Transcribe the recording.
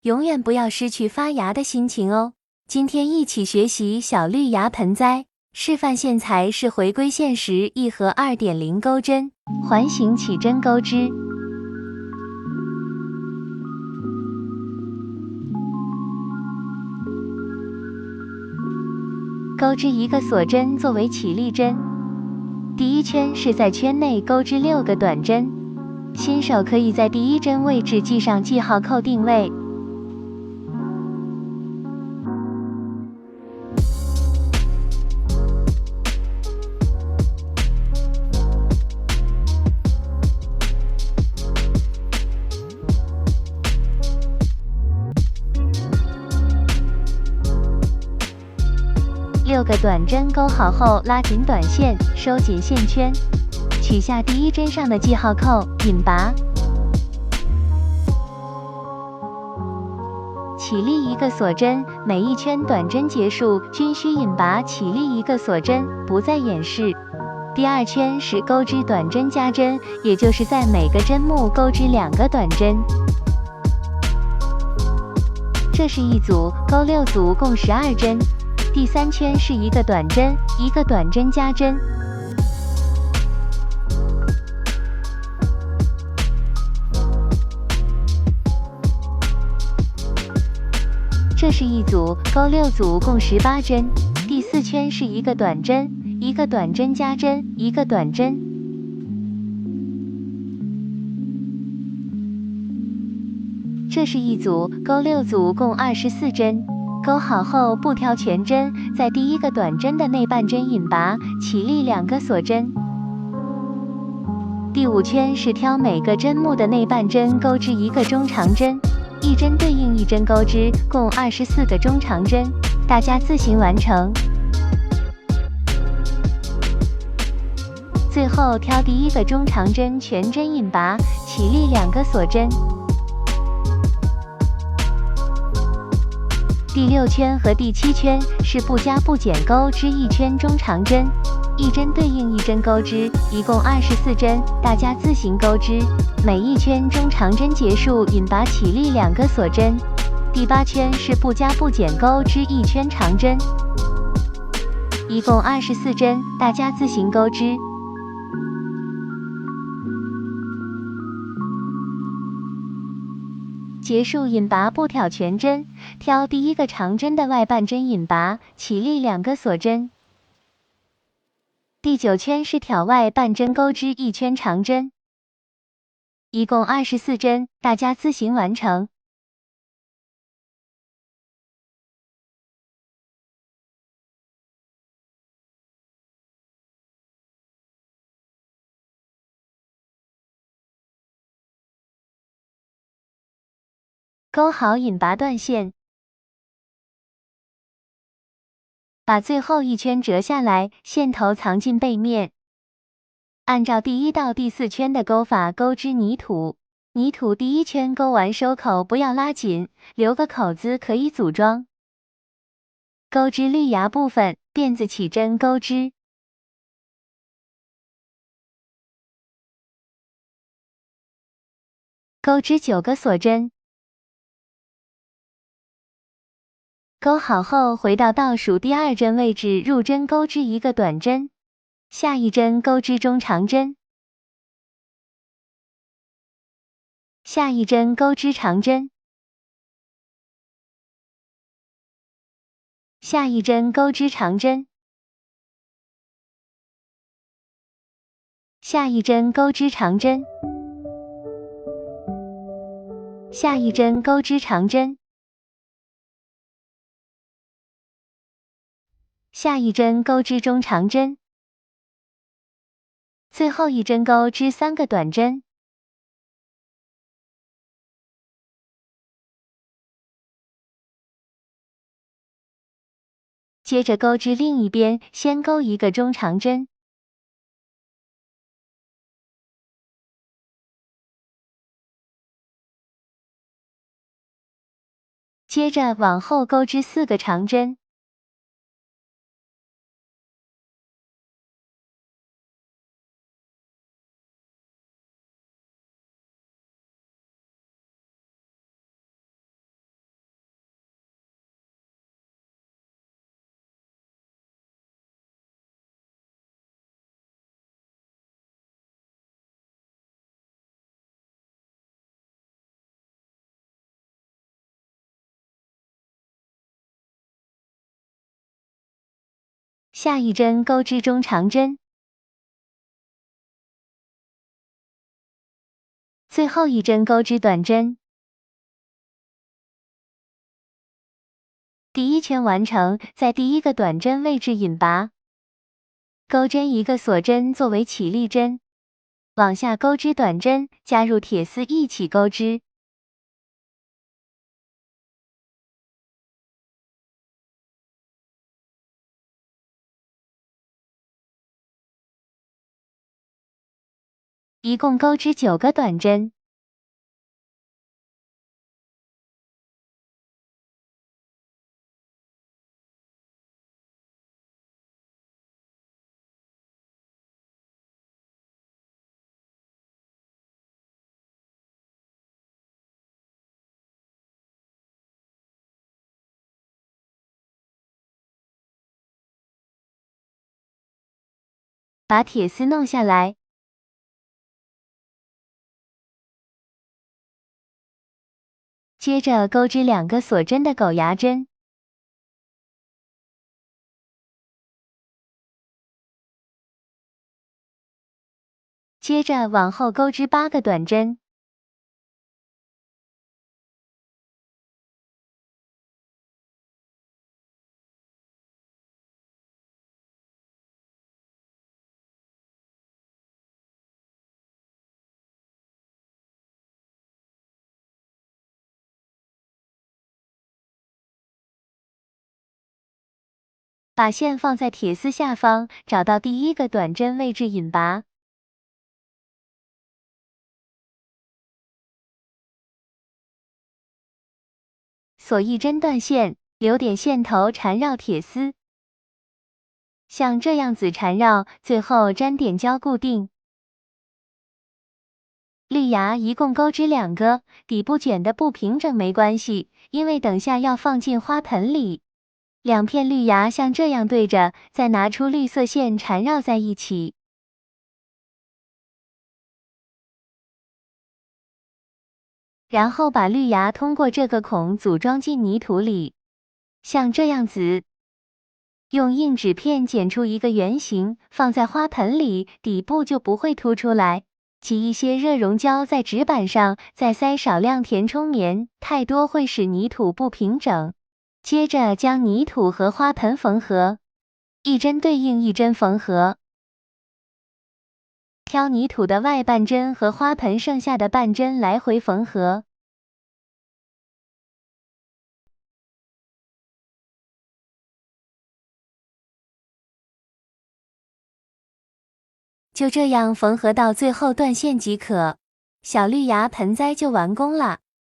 永远不要失去发芽的心情哦。今天一起学习小绿芽盆栽，示范线材是回归线时1和 2.0 钩针，环形起针钩织。钩织一个锁针作为起立针，第一圈是在圈内钩织6个短针，新手可以在第一针位置系上记号扣定位。6个短针钩好后，拉紧短线，收紧线圈，取下第一针上的记号扣，引拔，起立一个锁针，每一圈短针结束均需引拔起立一个锁针，不再演示。第二圈是钩织短针加针，也就是在每个针目钩织2个短针。这是一组，钩6组共12针。第三圈是一个短针，一个短针加针。这是一组，钩6组共18针。第四圈是一个短针，一个短针加针，一个短针。这是一组，钩6组共24针。钩好后不挑全针，在第一个短针的内半针引拔，起立2个锁针。第5圈是挑每个针目的内半针钩织1个中长针，一针对应一针钩织，共24个中长针，大家自行完成。最后挑第一个中长针全针引拔，起立2个锁针。第6圈和第7圈是不加不减钩织1圈中长针，一针对应一针钩织，一共24针，大家自行钩织。每一圈中长针结束，引拔起立2个锁针。第8圈是不加不减钩织1圈长针，一共24针，大家自行钩织。结束引拔不挑全针，挑第一个长针的外半针引拔，起立2个锁针。第9圈是挑外半针钩织1圈长针，一共24针，大家自行完成。钩好引拔断线，把最后一圈折下来，线头藏进背面。按照第1到第4圈的钩法钩织泥土，泥土第一圈钩完收口不要拉紧，留个口子可以组装。钩织绿芽部分，辫子起针钩织。钩织9个锁针。钩好后，回到倒数第2针位置入针钩织1个短针，下一针钩织中长针，下一针钩织长针，下一针钩织长针，下一针钩织长针，下一针钩织长针，下一针钩织中长针，最后一针钩织3个短针。接着钩织另一边，先钩1个中长针，接着往后钩织4个长针。下一针钩织中长针，最后一针钩织短针。第一圈完成，在第一个短针位置引拔，钩针一个锁针作为起立针，往下钩织短针，加入铁丝一起钩织。一共钩织9个短针。把铁丝弄下来，接着钩织2个锁针的狗牙针，接着往后钩织8个短针，把线放在铁丝下方，找到第一个短针位置引拔。锁一针断线，留点线头缠绕铁丝，像这样子缠绕，最后粘点胶固定。绿芽一共钩织2个，底部卷的不平整没关系，因为等下要放进花盆里。2片绿芽像这样对着，再拿出绿色线缠绕在一起。然后把绿芽通过这个孔组装进泥土里，像这样子。用硬纸片剪出一个圆形，放在花盆里，底部就不会凸出来。挤一些热熔胶在纸板上，再塞少量填充棉，太多会使泥土不平整。接着将泥土和花盆缝合，一针对应一针缝合。挑泥土的外半针和花盆剩下的半针来回缝合。就这样缝合到最后断线即可，小绿芽盆栽就完工了。